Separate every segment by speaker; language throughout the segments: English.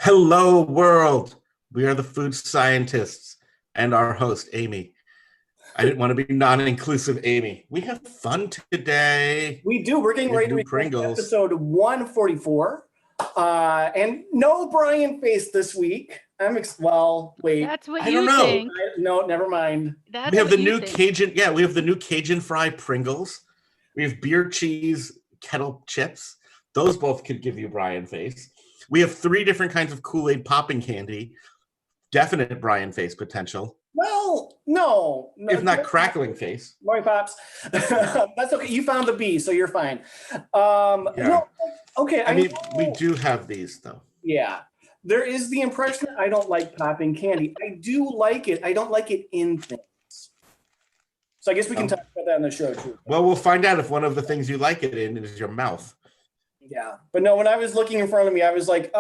Speaker 1: Hello, world. We are the food scientists and our host, Amy. I didn't want to be non-inclusive, Amy. We have fun today.
Speaker 2: We do. We're getting ready to record
Speaker 1: Pringles.
Speaker 2: episode 144. And no Brian Face this week. Wait.
Speaker 3: That's what
Speaker 1: I
Speaker 3: you
Speaker 1: don't know.
Speaker 3: think.
Speaker 2: No, never mind.
Speaker 3: That's
Speaker 1: We have
Speaker 3: what
Speaker 1: the
Speaker 3: you
Speaker 1: new
Speaker 3: think.
Speaker 1: Cajun. Yeah, we have the new Cajun fry Pringles. We have beer cheese kettle chips. Those both could give you Brian Face. We have 3 different kinds of Kool-Aid Popping Candy. Definite Brian Face potential.
Speaker 2: Well, no.
Speaker 1: If not crackling face.
Speaker 2: Morning, Pops. That's okay. You found the B, so you're fine.
Speaker 1: Yeah.
Speaker 2: No, okay.
Speaker 1: I mean, we do have these, though.
Speaker 2: Yeah. There is the impression that I don't like popping candy. I do like it. I don't like it in things. So I guess we can talk about that on the show, too.
Speaker 1: Well, we'll find out if one of the things you like it in is your mouth.
Speaker 2: Yeah. But no, when I was looking in front of me, I was like,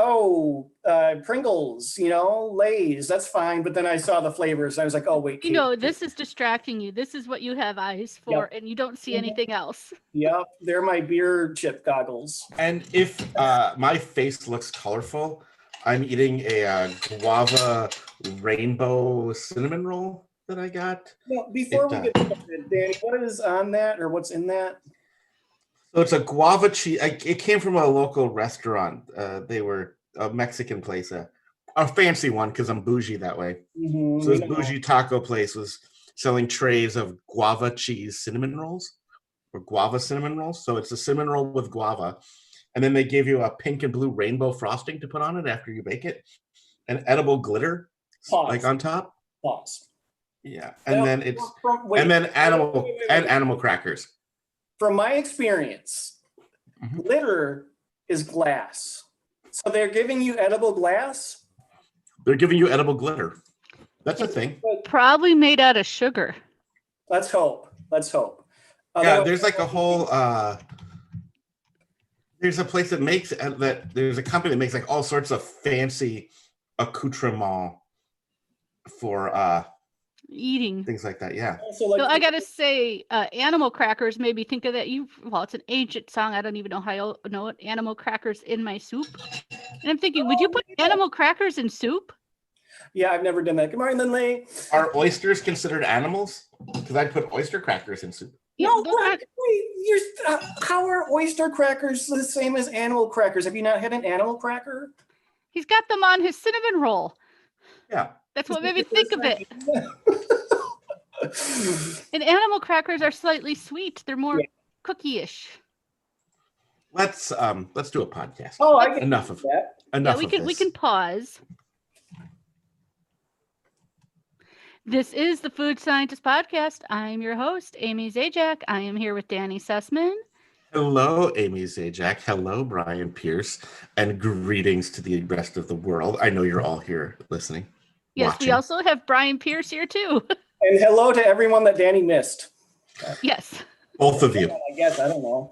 Speaker 2: Pringles, Lay's, that's fine. But then I saw the flavors. I was like, oh, wait.
Speaker 3: This is distracting you. This is what you have eyes for, and you don't see anything else.
Speaker 2: Yep. They're my beer chip goggles.
Speaker 1: And if my face looks colorful, I'm eating a guava rainbow cinnamon roll that I got.
Speaker 2: Well, before we get started, Danny, what is on that or what's in that?
Speaker 1: So it's a guava cheese. It came from a local restaurant. They were a Mexican place, a fancy one because I'm bougie that way.
Speaker 2: Mm-hmm.
Speaker 1: So this bougie taco place was selling trays of guava cheese cinnamon rolls or guava cinnamon rolls. So it's a cinnamon roll with guava. And then they give you a pink and blue rainbow frosting to put on it after you bake it. And edible glitter on top.
Speaker 2: Pause.
Speaker 1: Yeah. And then it's animal crackers.
Speaker 2: From my experience, glitter is glass. So they're giving you edible glass?
Speaker 1: They're giving you edible glitter. That's a thing.
Speaker 3: Probably made out of sugar.
Speaker 2: Let's hope.
Speaker 1: Yeah, there's like a whole there's a place that makes there's a company that makes like all sorts of fancy accoutrement for
Speaker 3: eating
Speaker 1: things like that. Yeah.
Speaker 3: So I gotta say, animal crackers made me think of that. It's an ancient song. I don't even know how I know it. Animal crackers in my soup. And I'm thinking, would you put animal crackers in soup?
Speaker 2: Yeah, I've never done that. Good morning, Lindley.
Speaker 1: Are oysters considered animals? Because I'd put oyster crackers in soup.
Speaker 2: No, how are oyster crackers the same as animal crackers? Have you not had an animal cracker?
Speaker 3: He's got them on his cinnamon roll.
Speaker 1: Yeah.
Speaker 3: That's what made me think of it. And animal crackers are slightly sweet. They're more cookie-ish.
Speaker 1: Let's do a podcast.
Speaker 2: Oh, I get
Speaker 1: enough of
Speaker 2: that.
Speaker 1: Enough.
Speaker 3: Yeah, we can pause. This is the Food Scientist Podcast. I'm your host, Amy Zajac. I am here with Danny Sussman.
Speaker 1: Hello, Amy Zajac. Hello, Brian Pierce. And greetings to the rest of the world. I know you're all here listening.
Speaker 3: Yes,
Speaker 1: watching.
Speaker 3: We also have Brian Pierce here, too.
Speaker 2: And hello to everyone that Danny missed.
Speaker 3: Yes.
Speaker 1: Both of you.
Speaker 2: I guess, I don't know.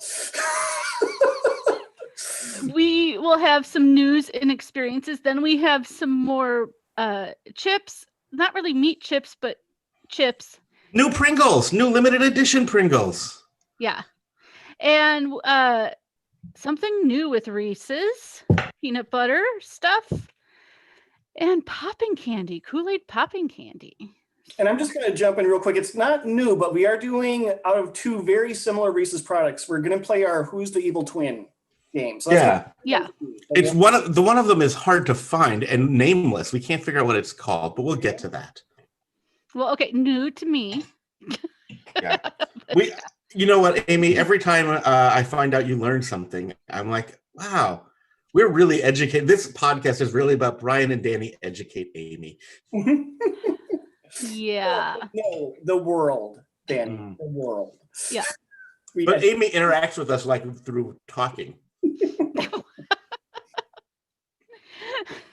Speaker 3: We will have some news and experiences. Then we have some more chips. Not really meat chips, but chips.
Speaker 1: New Pringles. New limited edition Pringles.
Speaker 3: Yeah. And something new with Reese's. Peanut butter stuff. And popping candy. Kool-Aid popping candy.
Speaker 2: And I'm just going to jump in real quick. It's not new, but we are doing out of 2 very similar Reese's products. We're going to play our Who's the Evil Twin game. So
Speaker 3: yeah.
Speaker 1: It's one of them is hard to find and nameless. We can't figure out what it's called, but we'll get to that.
Speaker 3: Well, okay, new to me.
Speaker 1: Yeah. You know what, Amy? Every time I find out you learn something, I'm like, wow, we're really educated. This podcast is really about Brian and Danny educate Amy.
Speaker 3: Yeah.
Speaker 2: No, the world, Danny. The world.
Speaker 3: Yeah.
Speaker 1: But Amy interacts with us like through talking.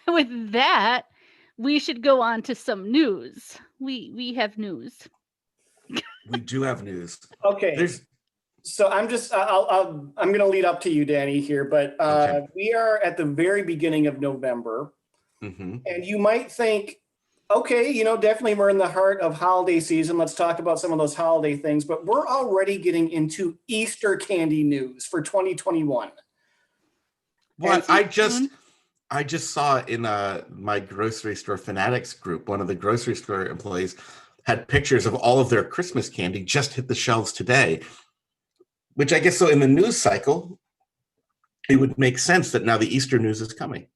Speaker 3: With that, we should go on to some news. We have news.
Speaker 1: We do have news.
Speaker 2: Okay. So I'm just I'm going to lead up to you, Danny, here, but
Speaker 1: Okay.
Speaker 2: We are at the very beginning of November, and you might think, okay, definitely we're in the heart of holiday season. Let's talk about some of those holiday things, but we're already getting into Easter candy news for 2021.
Speaker 1: Well, I just saw in my grocery store fanatics group, one of the grocery store employees had pictures of all of their Christmas candy just hit the shelves today, which I guess so in the news cycle, it would make sense that now the Easter news is coming.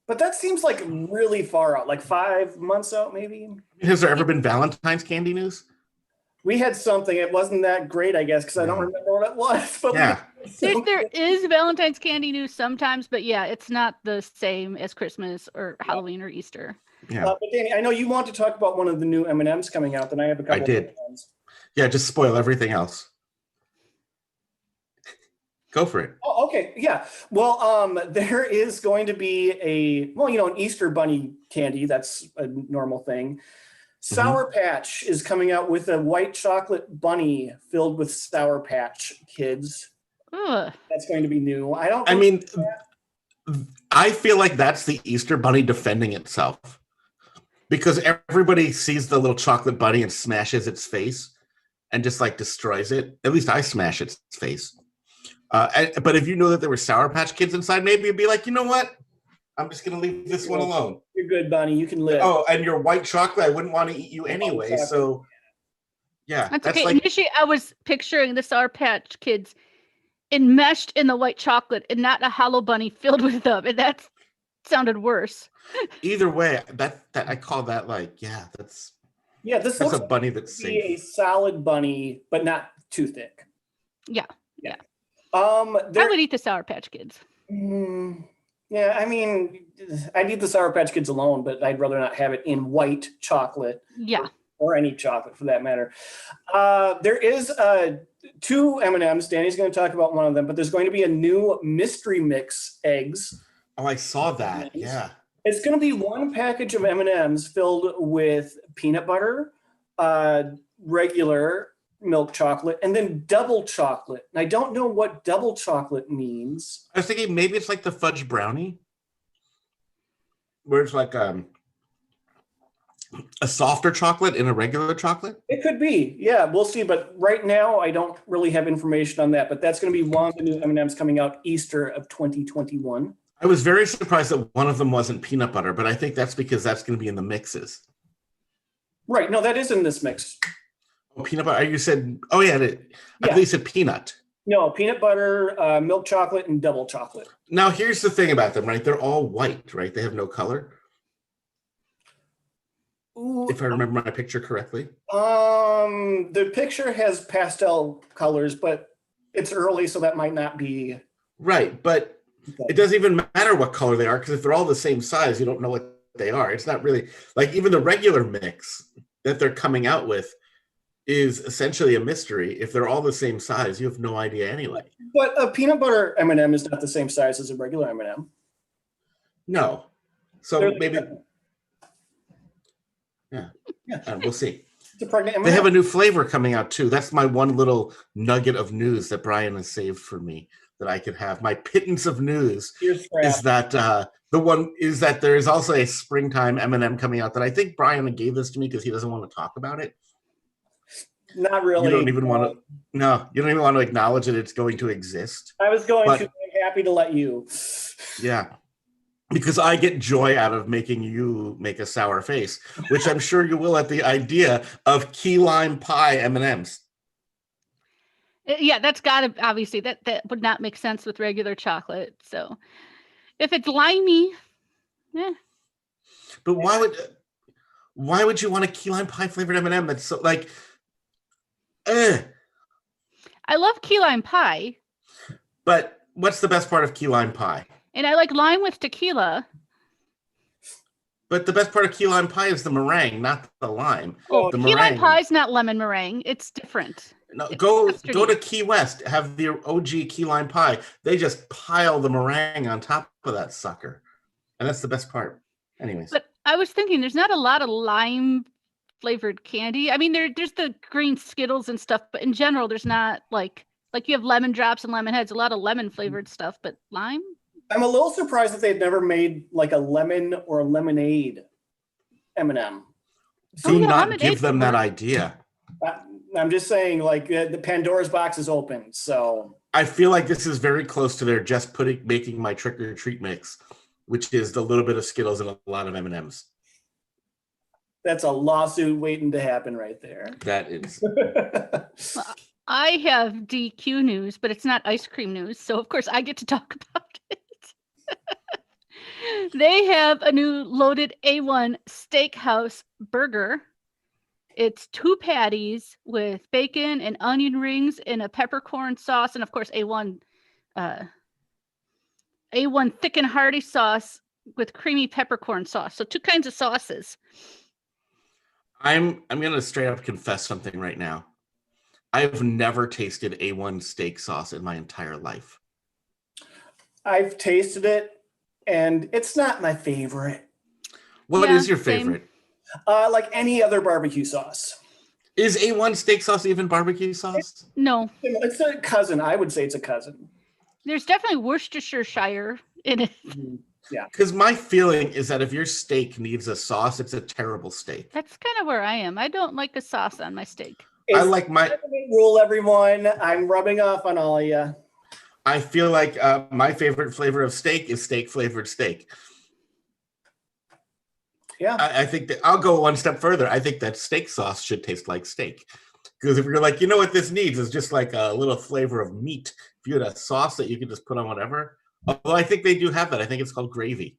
Speaker 2: But that seems like really far out, like 5 months out, maybe.
Speaker 1: Has there ever been Valentine's candy news?
Speaker 2: We had something. It wasn't that great, I guess, because I don't remember what it was. But
Speaker 1: yeah.
Speaker 3: There is Valentine's candy news sometimes, but yeah, it's not the same as Christmas or Halloween or Easter.
Speaker 1: Yeah.
Speaker 2: But Danny, I know you want to talk about one of the new M&Ms coming out, and I have a couple.
Speaker 1: I did. Yeah, just spoil everything else. Go for it.
Speaker 2: Oh, okay. Yeah. Well, there is going to be an Easter bunny candy. That's a normal thing. Sour Patch is coming out with a white chocolate bunny filled with Sour Patch Kids.
Speaker 3: Ugh.
Speaker 2: That's going to be new.
Speaker 1: I feel like that's the Easter bunny defending itself, because everybody sees the little chocolate bunny and smashes its face and just like destroys it. At least I smash its face. But if you know that there were Sour Patch Kids inside, maybe you'd be like, you know what? I'm just going to leave this one alone.
Speaker 2: You're good, bunny. You can live.
Speaker 1: Oh, and your white chocolate, I wouldn't want to eat you anyway. So, yeah.
Speaker 3: That's okay. Initially, I was picturing the Sour Patch Kids enmeshed in the white chocolate and not a hollow bunny filled with them. And that sounded worse.
Speaker 1: Either way, that I call that that's
Speaker 2: looks
Speaker 1: a bunny that's safe.
Speaker 2: A solid bunny, but not too thick.
Speaker 3: Yeah.
Speaker 2: I
Speaker 3: would eat the Sour Patch Kids.
Speaker 2: Yeah, I mean, I'd eat the Sour Patch Kids alone, but I'd rather not have it in white chocolate.
Speaker 3: Yeah.
Speaker 2: Or any chocolate for that matter. There is 2 M&Ms. Danny's going to talk about one of them, but there's going to be a new mystery mix eggs.
Speaker 1: Oh, I saw that. Yeah.
Speaker 2: It's going to be one package of M&Ms filled with peanut butter, regular milk chocolate, and then double chocolate. And I don't know what double chocolate means.
Speaker 1: I was thinking maybe it's like the fudge brownie, where it's like a softer chocolate in a regular chocolate.
Speaker 2: It could be. Yeah, we'll see. But right now, I don't really have information on that. But that's going to be one of the new M&Ms coming out Easter of 2021.
Speaker 1: I was very surprised that one of them wasn't peanut butter, but I think that's because that's going to be in the mixes.
Speaker 2: Right. No, that is in this mix.
Speaker 1: Oh, peanut butter. You said, oh yeah, I believe you said peanut.
Speaker 2: No, peanut butter, milk chocolate, and double chocolate.
Speaker 1: Now, here's the thing about them, right? They're all white, right? They have no color. Ooh, if I remember my picture correctly.
Speaker 2: The picture has pastel colors, but it's early, so that might not be.
Speaker 1: Right, but it doesn't even matter what color they are, because if they're all the same size, you don't know what they are. It's not really, like even the regular mix that they're coming out with is essentially a mystery. If they're all the same size, you have no idea anyway.
Speaker 2: But a peanut butter M&M is not the same size as a regular M&M.
Speaker 1: No. So maybe... Yeah. We'll see. They have a new flavor coming out too. That's my one little nugget of news that Brian has saved for me that I could have. My pittance of news is that there is also a springtime M&M coming out that I think Brian gave this to me because he doesn't want to talk about it.
Speaker 2: Not really.
Speaker 1: You don't even want to acknowledge that it's going to exist.
Speaker 2: I was going to. I'm happy to let you.
Speaker 1: Yeah. Because I get joy out of making you make a sour face, which I'm sure you will at the idea of key lime pie M&Ms.
Speaker 3: Yeah, that's got to, obviously, that would not make sense with regular chocolate. So if it's limey, yeah.
Speaker 1: But why would you want a key lime pie flavored M&M that's so like,
Speaker 3: I love key lime pie.
Speaker 1: But what's the best part of key lime pie?
Speaker 3: And I like lime with tequila.
Speaker 1: But the best part of key lime pie is the meringue, not the lime.
Speaker 3: Oh, key lime pie is not lemon meringue. It's different.
Speaker 1: No, go to Key West, have the OG key lime pie. They just pile the meringue on top of that sucker. And that's the best part. Anyways.
Speaker 3: But I was thinking there's not a lot of lime flavored candy. I mean, there's the green Skittles and stuff, but in general, there's not like you have lemon drops and lemon heads, a lot of lemon flavored stuff, but lime?
Speaker 2: I'm a little surprised that they've never made like a lemon or a lemonade M&M.
Speaker 1: Do not give them that idea.
Speaker 2: I'm just saying, like, the Pandora's box is open, so.
Speaker 1: I feel like this is very close to their making my trick or treat mix which is the little bit of Skittles and a lot of M&Ms.
Speaker 2: That's a lawsuit waiting to happen right there.
Speaker 1: That is.
Speaker 3: I have DQ news, but it's not ice cream news, so of course I get to talk about it. They have a new loaded A1 steakhouse burger. It's 2 patties with bacon and onion rings and a peppercorn sauce, and of course A1 thick and hearty sauce with creamy peppercorn sauce. So 2 kinds of sauces.
Speaker 1: I'm gonna straight up confess something right now. I've never tasted A1 steak sauce in my entire life.
Speaker 2: I've tasted it, and it's not my favorite.
Speaker 1: What is your favorite?
Speaker 2: Like any other barbecue sauce.
Speaker 1: Is A1 steak sauce even barbecue sauce?
Speaker 3: No.
Speaker 2: It's a cousin. I would say it's a cousin.
Speaker 3: There's definitely Worcestershire in it.
Speaker 2: Yeah.
Speaker 1: Because my feeling is that if your steak needs a sauce, it's a terrible steak.
Speaker 3: That's kind of where I am. I don't like a sauce on my steak.
Speaker 1: I like my
Speaker 2: rule, everyone. I'm rubbing off on all of you.
Speaker 1: I feel like my favorite flavor of steak is steak flavored steak.
Speaker 2: Yeah.
Speaker 1: I think that I'll go one step further. I think that steak sauce should taste like steak. Because if you're like, you know what this needs is just like a little flavor of meat. If you had a sauce that you could just put on whatever. Although I think they do have that. I think it's called gravy.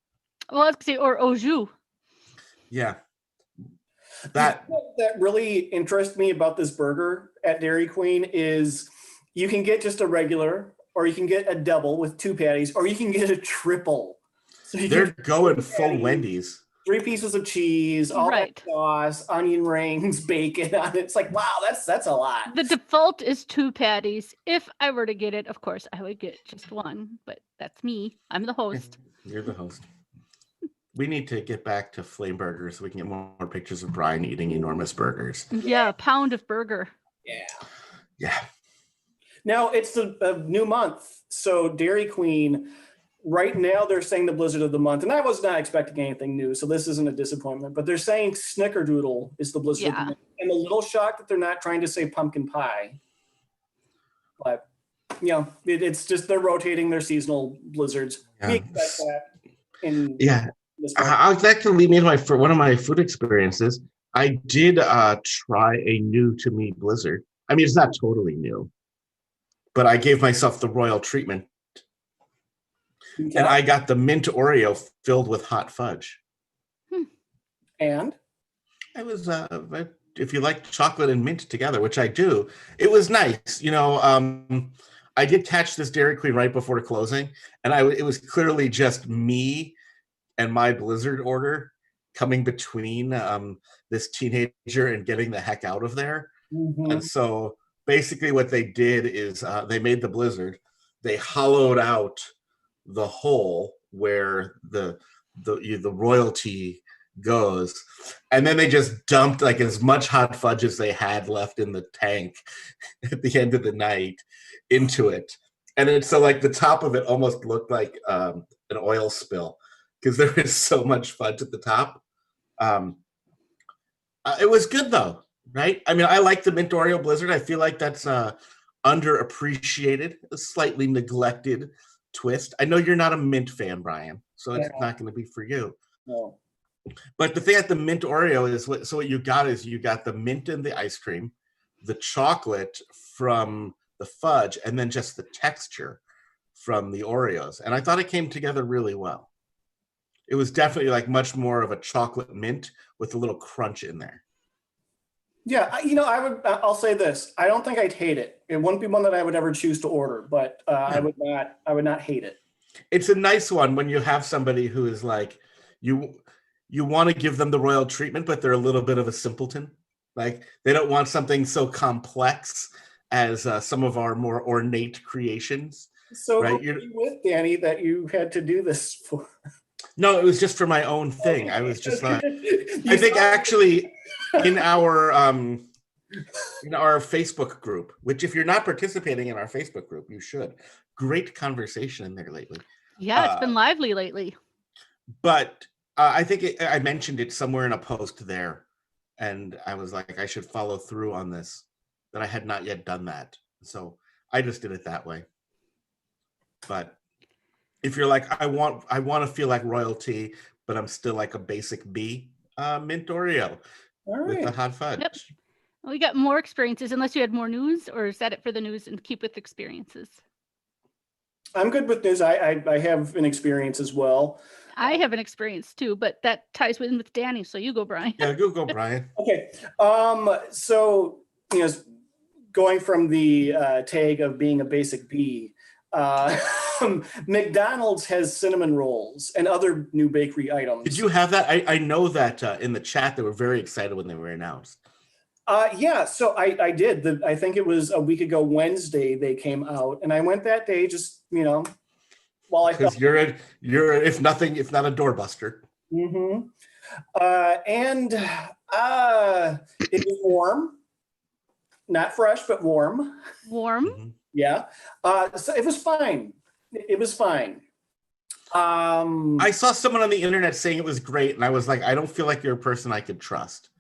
Speaker 3: Well, let's say, or au jus.
Speaker 1: Yeah. That
Speaker 2: really interests me about this burger at Dairy Queen is you can get just a regular, or you can get a double with 2 patties, or you can get a triple. So
Speaker 1: they're going full Wendy's.
Speaker 2: 3 pieces of cheese, all that sauce, onion rings, bacon on it. It's like, wow, that's a lot.
Speaker 3: The default is 2 patties. If I were to get it, of course, I would get just 1, but that's me. I'm the host.
Speaker 1: You're the host. We need to get back to flame burgers so we can get more pictures of Brian eating enormous burgers.
Speaker 3: Yeah, a pound of burger.
Speaker 1: Yeah.
Speaker 2: Now, it's a new month. So Dairy Queen, right now they're saying the Blizzard of the Month. And I was not expecting anything new, so this isn't a disappointment. But they're saying Snickerdoodle is the Blizzard of the Month. I'm a little shocked that they're not trying to say pumpkin pie. But, it's just they're rotating their seasonal blizzards.
Speaker 1: Yeah.
Speaker 2: We expect that.
Speaker 1: That can lead me to one of my food experiences. I did try a new to me blizzard. I mean, it's not totally new, but I gave myself the royal treatment. Okay. And I got the mint Oreo filled with hot fudge.
Speaker 2: And?
Speaker 1: It was, if you like chocolate and mint together, which I do, it was nice. I did catch this Dairy Queen right before closing, and it was clearly just me and my blizzard order coming between this teenager and getting the heck out of there. Mm-hmm. And so basically what they did is they made the blizzard. They hollowed out the hole where the royalty goes, and then they just dumped like as much hot fudge as they had left in the tank at the end of the night into it. And it's so like the top of it almost looked like an oil spill, because there is so much fudge at the top. It was good though, right? I mean, I like the mint Oreo blizzard. I feel like that's underappreciated, a slightly neglected twist. I know you're not a mint fan, Brian, so it's not going to be for you.
Speaker 2: No.
Speaker 1: But the thing at the mint Oreo is what you got the mint in the ice cream, the chocolate from the fudge, and then just the texture from the Oreos. And I thought it came together really well. It was definitely like much more of a chocolate mint with a little crunch in there.
Speaker 2: Yeah, I'll say this. I don't think I'd hate it. It wouldn't be one that I would ever choose to order, but I would not hate it.
Speaker 1: It's a nice one when you have somebody who is like, you want to give them the royal treatment, but they're a little bit of a simpleton. Like they don't want something so complex as some of our more ornate creations.
Speaker 2: So right? Who were you with, Danny, that you had to do this for?
Speaker 1: No, it was just for my own thing. I was just like, I think actually in our Facebook group, which if you're not participating in our Facebook group, you should. Great conversation in there lately.
Speaker 3: Yeah, it's been lively lately.
Speaker 1: But I think I mentioned it somewhere in a post there, and I was like, I should follow through on this, that I had not yet done that. So I just did it that way. But if you're like, I want to feel like royalty, but I'm still like a basic B, mint Oreo with the hot fudge.
Speaker 3: Yep. Well, we got more experiences, unless you had more news, or is that it for the news and keep with experiences?
Speaker 2: I'm good with news. I have an experience as well.
Speaker 3: I have an experience too, but that ties in with Danny. So you go, Brian.
Speaker 1: Yeah, go, Brian.
Speaker 2: Okay. So, going from the tag of being a basic B, McDonald's has cinnamon rolls and other new bakery items.
Speaker 1: Did you have that? I know that in the chat they were very excited when they were announced.
Speaker 2: Yeah, so I did. I think it was a week ago Wednesday they came out, and I went that day just, while I
Speaker 1: because you're if not a doorbuster.
Speaker 2: Mm-hmm. And it was warm, not fresh, but warm.
Speaker 3: Warm.
Speaker 1: Mm-hmm.
Speaker 2: Yeah. So it was fine. It was fine.
Speaker 1: I saw someone on the internet saying it was great, and I was like, I don't feel like you're a person I could trust.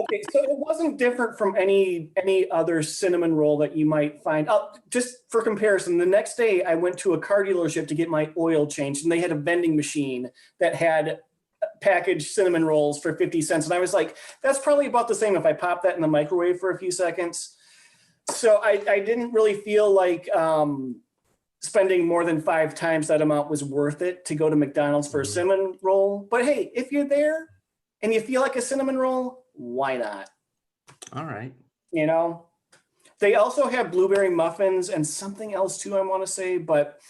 Speaker 2: Okay, so it wasn't different from any other cinnamon roll that you might find. Just for comparison, the next day I went to a car dealership to get my oil changed, and they had a vending machine that had packaged cinnamon rolls for 50 cents. And I was like, that's probably about the same if I pop that in the microwave for a few seconds. So I didn't really feel like spending more than 5 times that amount was worth it to go to McDonald's for a cinnamon roll. But hey, if you're there and you feel like a cinnamon roll, why not?
Speaker 1: All right.
Speaker 2: They also have blueberry muffins and something else too, I want to say, but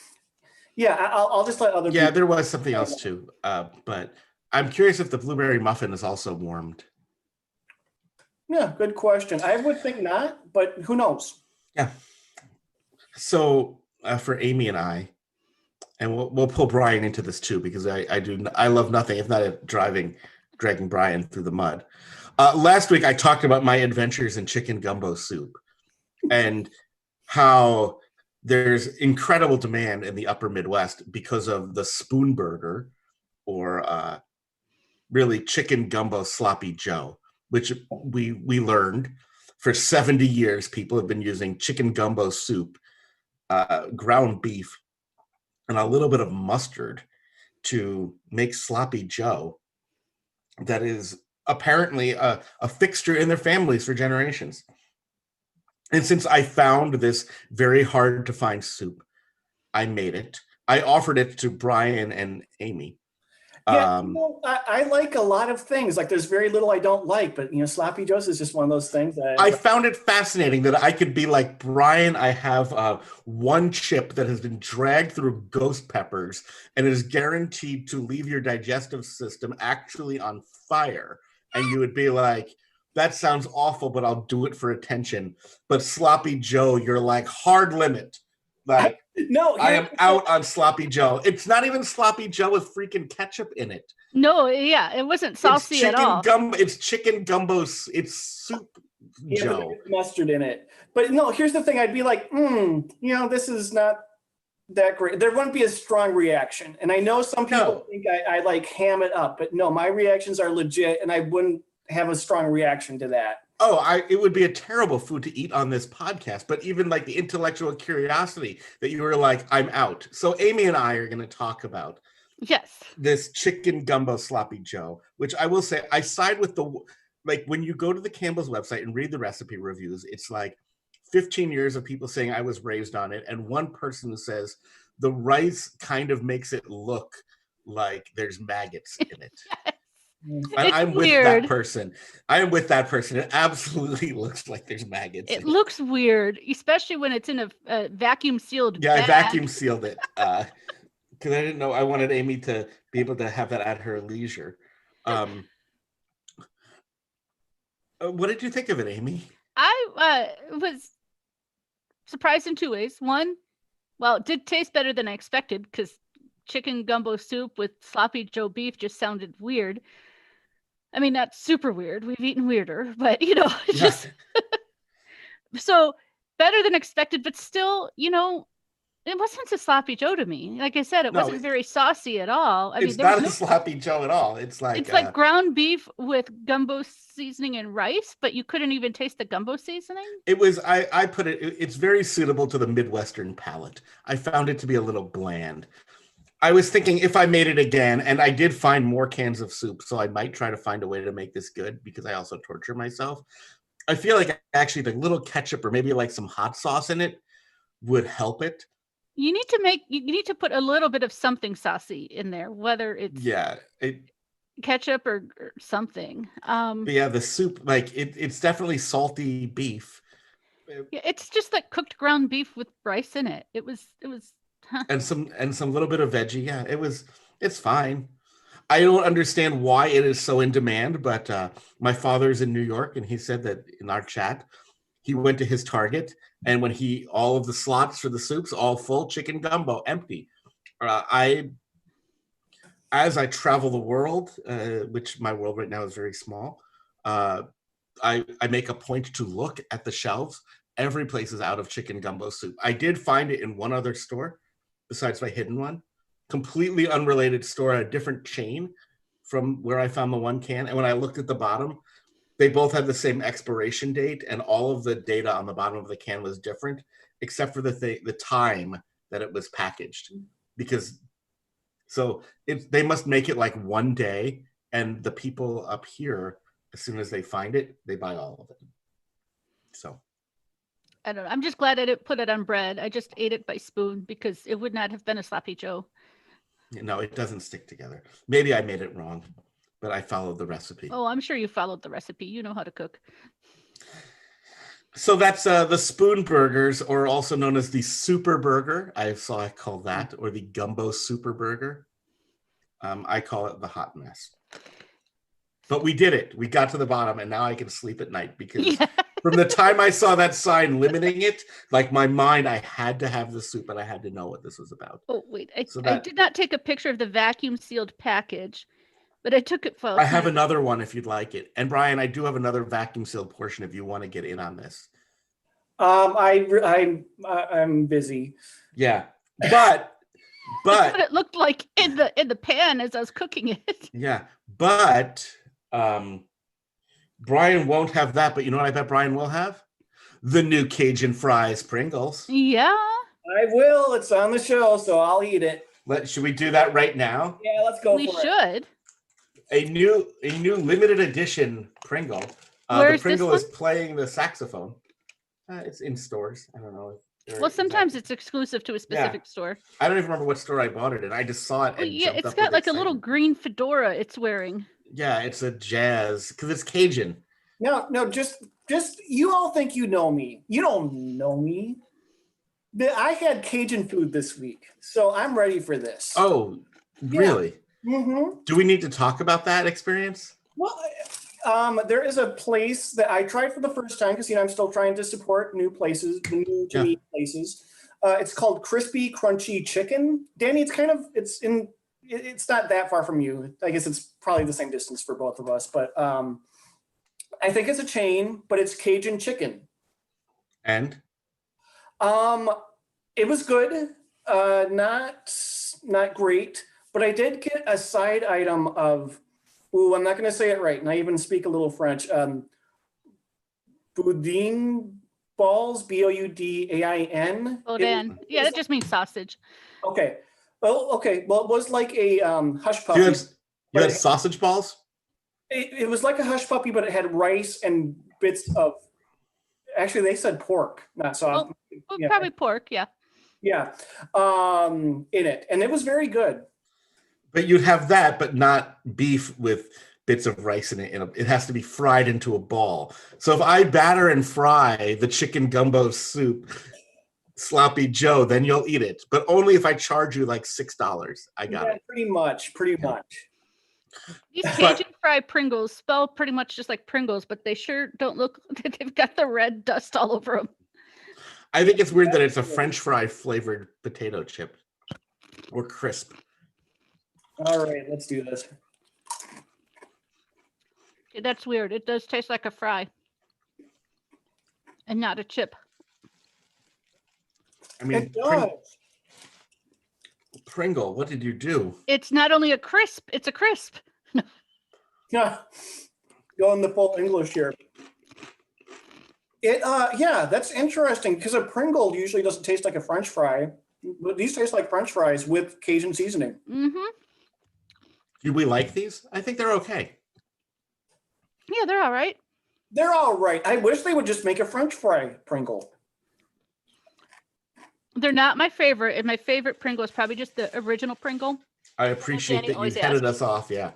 Speaker 2: yeah, I'll just let other people.
Speaker 1: Yeah, there was something else too, but I'm curious if the blueberry muffin is also warmed.
Speaker 2: Yeah, good question. I would think not, but who knows?
Speaker 1: Yeah. So for Amy and I, and we'll pull Brian into this too, because I love nothing if not dragging Brian through the mud. Last week I talked about my adventures in chicken gumbo soup and how there's incredible demand in the upper Midwest because of the spoon burger, or really chicken gumbo sloppy Joe, which we learned for 70 years people have been using chicken gumbo soup, ground beef, and a little bit of mustard to make sloppy Joe that is apparently a fixture in their families for generations. And since I found this very hard to find soup, I made it. I offered it to Brian and Amy.
Speaker 2: Yeah, I like a lot of things. Like there's very little I don't like, but sloppy joes is just one of those things.
Speaker 1: I found it fascinating that I could be like, Brian, I have one chip that has been dragged through ghost peppers and is guaranteed to leave your digestive system actually on fire. And you would be like, that sounds awful, but I'll do it for attention. But sloppy Joe, you're like, hard limit. Like,
Speaker 2: no,
Speaker 1: I am out on sloppy Joe. It's not even sloppy Joe with freaking ketchup in it.
Speaker 3: No, yeah, it wasn't saucy at all.
Speaker 1: It's chicken gumbo. It's soup Joe.
Speaker 2: Mustard in it. But no, here's the thing. I'd be like, this is not that great. There wouldn't be a strong reaction. And I know some people think I like ham it up, but no, my reactions are legit, and I wouldn't have a strong reaction to that.
Speaker 1: It would be a terrible food to eat on this podcast, but even like the intellectual curiosity that you were like, I'm out. So Amy and I are going to talk about this chicken gumbo sloppy Joe, which I will say I side with when you go to the Campbell's website and read the recipe reviews, it's like 15 years of people saying I was raised on it. And one person says the rice kind of makes it look like there's maggots in it. I'm with that person. I am with that person. It absolutely looks like there's maggots.
Speaker 3: It looks weird, especially when it's in a vacuum sealed bag.
Speaker 1: I vacuum sealed it because I didn't know. I wanted Amy to be able to have that at her leisure. What did you think of it, Amy?
Speaker 3: I was surprised in 2 ways. One, well, it did taste better than I expected because chicken gumbo soup with sloppy Joe beef just sounded weird. I mean, not super weird. We've eaten weirder, but just so better than expected, but still, It wasn't a sloppy Joe to me. Like I said, it
Speaker 1: No,
Speaker 3: wasn't very saucy at all. I mean,
Speaker 1: It's
Speaker 3: there was
Speaker 1: not a sloppy Joe at all. It's like
Speaker 3: ground beef with gumbo seasoning and rice, but you couldn't even taste the gumbo seasoning.
Speaker 1: it was. I put it's very suitable to the Midwestern palate. I found it to be a little bland. I was thinking if I made it again, and I did find more cans of soup, so I might try to find a way to make this good because I also torture myself. I feel like actually the little ketchup or maybe like some hot sauce in it would help it.
Speaker 3: You need to put a little bit of something saucy in there, whether it's ketchup or something.
Speaker 1: But yeah, the soup, like it's definitely salty beef.
Speaker 3: Yeah, it's just like cooked ground beef with rice in it. It was
Speaker 1: and some little bit of veggie. Yeah, it's fine. I don't understand why it is so in demand, but my father's in New York, and he said that in our chat, he went to his Target, and when all of the slots for the soups, all full, chicken gumbo, empty. As I travel the world, which my world right now is very small, I make a point to look at the shelves. Every place is out of chicken gumbo soup. I did find it in one other store, besides my hidden one, completely unrelated store, a different chain from where I found the one can. And when I looked at the bottom, they both had the same expiration date, and all of the data on the bottom of the can was different, except for the time that it was packaged. They must make it like one day, and the people up here, as soon as they find it, they buy all of it. So
Speaker 3: I don't know. I'm just glad I didn't put it on bread. I just ate it by spoon because it would not have been a sloppy Joe.
Speaker 1: No, it doesn't stick together. Maybe I made it wrong, but I followed the recipe.
Speaker 3: Oh, I'm sure you followed the recipe. You know how to cook.
Speaker 1: So that's the spoon burgers, or also known as the super burger. I saw it called that, or the gumbo super burger. I call it the hot mess. But we did it. We got to the bottom, and now I can sleep at night because from the time I saw that sign limiting it, like my mind, I had to have the soup, and I had to know what this was about.
Speaker 3: Oh, wait. I did not take a picture of the vacuum sealed package, but I took it for.
Speaker 1: I have another one if you'd like it. And Brian, I do have another vacuum sealed portion if you want to get in on this.
Speaker 2: I'm busy.
Speaker 1: Yeah, but
Speaker 3: that's what it looked like in the pan as I was cooking it.
Speaker 1: Yeah, but Brian won't have that. But you know what I bet Brian will have? The new Cajun fries Pringles.
Speaker 3: Yeah,
Speaker 2: I will. It's on the show, so I'll eat it.
Speaker 1: Should we do that right now?
Speaker 2: Yeah, let's go.
Speaker 3: We should.
Speaker 1: A new limited edition Pringle. The Pringle is playing the saxophone. It's in stores. I don't know.
Speaker 3: Well, sometimes it's exclusive to a specific store.
Speaker 1: I don't even remember what store I bought it in. I just saw it. And
Speaker 3: it's got like a little green fedora it's wearing.
Speaker 1: Yeah, it's a jazz because it's Cajun.
Speaker 2: No, just you all think you know me. You don't know me. I had Cajun food this week, so I'm ready for this.
Speaker 1: Oh, really?
Speaker 2: Yeah. Mm-hmm.
Speaker 1: Do we need to talk about that experience?
Speaker 2: Well, there is a place that I tried for the first time because I'm still trying to support new places, new to me places. It's called Crispy Crunchy Chicken. Danny, it's not that far from you. I guess it's probably the same distance for both of us, but I think it's a chain, but it's Cajun chicken.
Speaker 1: And?
Speaker 2: It was good. Not great, but I did get a side item of, I'm not going to say it right, and I even speak a little French. Boudin Balls, Boudin.
Speaker 3: Boudin. Yeah, that just means sausage.
Speaker 2: Okay. Well, it was like a hush puppy.
Speaker 1: You had sausage balls?
Speaker 2: It was like a hush puppy, but it had rice and bits of. Actually, they said pork, not sausage.
Speaker 3: Probably pork, yeah.
Speaker 2: Yeah, in it, and it was very good.
Speaker 1: But you'd have that, but not beef with bits of rice in it. It has to be fried into a ball. So if I batter and fry the chicken gumbo soup, sloppy Joe, then you'll eat it. But only if I charge you like $6. I got it.
Speaker 2: Pretty much.
Speaker 3: These Cajun fried Pringles spell pretty much just like Pringles, but they sure don't look. They've got the red dust all over them.
Speaker 1: I think it's weird that it's a French fry flavored potato chip or crisp.
Speaker 2: All right, let's do this.
Speaker 3: Okay, that's weird. It does taste like a fry and not a chip.
Speaker 1: I mean,
Speaker 2: it does.
Speaker 1: Pringle, what did you do?
Speaker 3: It's not only a crisp, it's a crisp.
Speaker 2: Yeah, going the full English here. Yeah, that's interesting because a Pringle usually doesn't taste like a French fry, but these taste like French fries with Cajun seasoning.
Speaker 3: Mm-hmm.
Speaker 1: Do we like these? I think they're okay.
Speaker 3: Yeah, they're all right.
Speaker 2: They're all right. I wish they would just make a French fry Pringle.
Speaker 3: They're not my favorite, and my favorite Pringle is probably just the original Pringle.
Speaker 1: I appreciate that you headed us off, yeah.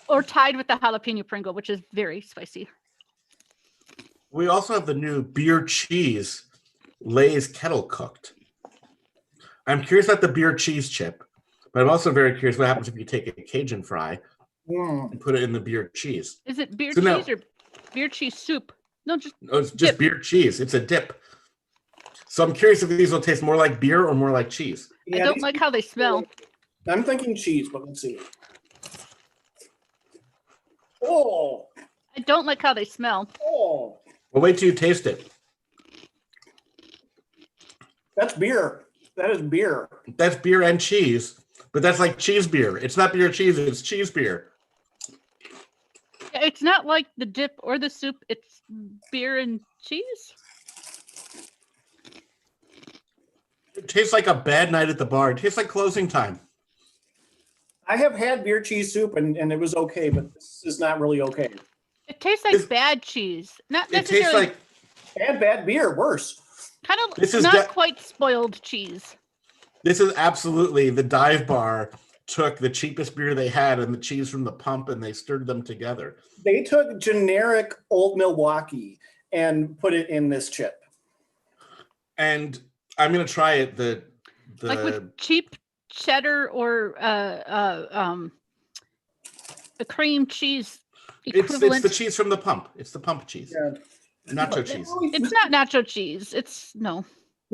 Speaker 3: Or tied with the jalapeno Pringle, which is very spicy.
Speaker 1: We also have the new beer cheese Lay's kettle cooked. I'm curious about the beer cheese chip, but I'm also very curious what happens if you take a Cajun fry and put it in the beer cheese.
Speaker 3: Is it beer cheese or beer cheese soup? No,
Speaker 1: it's just beer cheese. It's a dip. So I'm curious if these will taste more like beer or more like cheese.
Speaker 3: Yeah, I don't like how they smell.
Speaker 2: I'm thinking cheese, but let's see. Oh.
Speaker 3: I don't like how they smell.
Speaker 2: Oh.
Speaker 1: Well, wait till you taste it.
Speaker 2: That's beer. That is beer.
Speaker 1: That's beer and cheese, but that's like cheese beer. It's not beer cheese, it's cheese beer.
Speaker 3: It's not like the dip or the soup. It's beer and cheese.
Speaker 1: It tastes like a bad night at the bar. It tastes like closing time.
Speaker 2: I have had beer cheese soup and it was okay, but this is not really okay.
Speaker 3: It tastes like bad cheese. Not necessarily.
Speaker 1: It tastes like
Speaker 2: and bad beer, worse.
Speaker 3: Kind of
Speaker 1: this is
Speaker 3: not quite spoiled cheese.
Speaker 1: This is absolutely the dive bar took the cheapest beer they had and the cheese from the pump and they stirred them together.
Speaker 2: They took generic Old Milwaukee and put it in this chip.
Speaker 1: And I'm gonna try it. The
Speaker 3: like with cheap cheddar or a cream cheese equivalent.
Speaker 1: It's the cheese from the pump. It's the pump cheese. Yeah. Nacho cheese.
Speaker 3: It's not nacho cheese. It's no.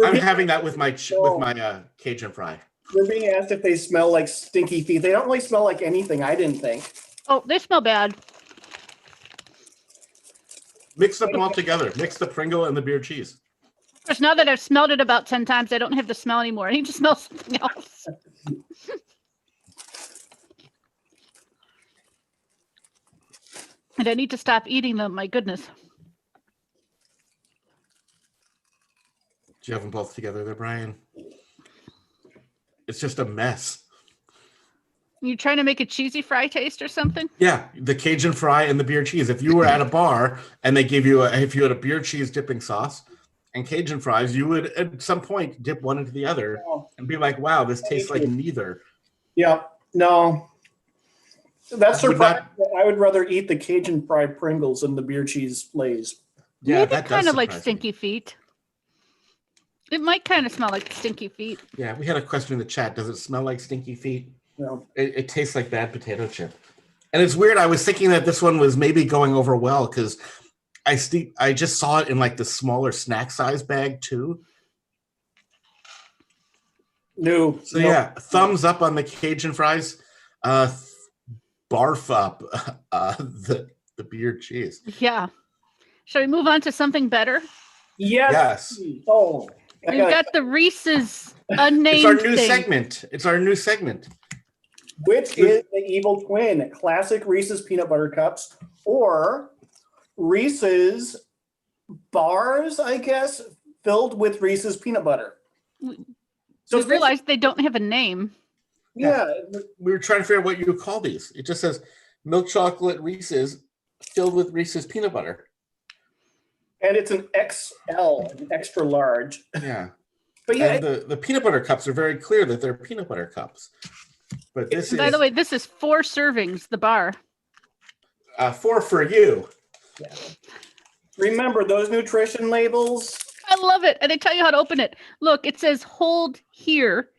Speaker 1: I'm having that with my Cajun fry.
Speaker 2: We're being asked if they smell like stinky feet. They don't really smell like anything, I didn't think.
Speaker 3: Oh, they smell bad.
Speaker 1: Mix them all together. Mix the Pringle and the beer cheese.
Speaker 3: Because now that I've smelled it about 10 times, I don't have the smell anymore. I need to smell something else. And I need to stop eating them. My goodness.
Speaker 1: Do you have them both together there, Brian? It's just a mess.
Speaker 3: You trying to make a cheesy fry taste or something?
Speaker 1: Yeah, the Cajun fry and the beer cheese. If you were at a bar and they gave you if you had a beer cheese dipping sauce and Cajun fries, you would at some point dip one into the other and be like, wow, this tastes like neither.
Speaker 2: Yeah, no. That's surprising. I would rather eat the Cajun fried Pringles than the beer cheese Lay's.
Speaker 1: Yeah,
Speaker 3: maybe that kind of like stinky feet. It might kind of smell like stinky feet.
Speaker 1: Yeah, we had a question in the chat. Does it smell like stinky feet?
Speaker 2: No.
Speaker 1: It tastes like bad potato chip. And it's weird. I was thinking that this one was maybe going over well because I just saw it in like the smaller snack size bag too.
Speaker 2: No.
Speaker 1: So yeah, thumbs up on the Cajun fries. Barf up the beer cheese.
Speaker 3: Yeah. Shall we move on to something better?
Speaker 2: Yes. Oh.
Speaker 3: We've got the Reese's unnamed
Speaker 1: It's our new
Speaker 3: thing.
Speaker 1: segment. It's our new segment.
Speaker 2: Which is the evil twin? Classic Reese's peanut butter cups or Reese's bars, I guess, filled with Reese's peanut butter.
Speaker 3: So we realized they don't have a name.
Speaker 2: Yeah.
Speaker 1: We were trying to figure out what you would call these. It just says milk chocolate Reese's filled with Reese's peanut butter.
Speaker 2: And it's an XL, an extra large.
Speaker 1: Yeah.
Speaker 2: But yeah,
Speaker 1: and the peanut butter cups are very clear that they're peanut butter cups. But this is,
Speaker 3: by the way, this is 4 servings, the bar.
Speaker 1: 4 for you.
Speaker 2: Yeah. Remember those nutrition labels?
Speaker 3: I love it. And they tell you how to open it. Look, it says hold here.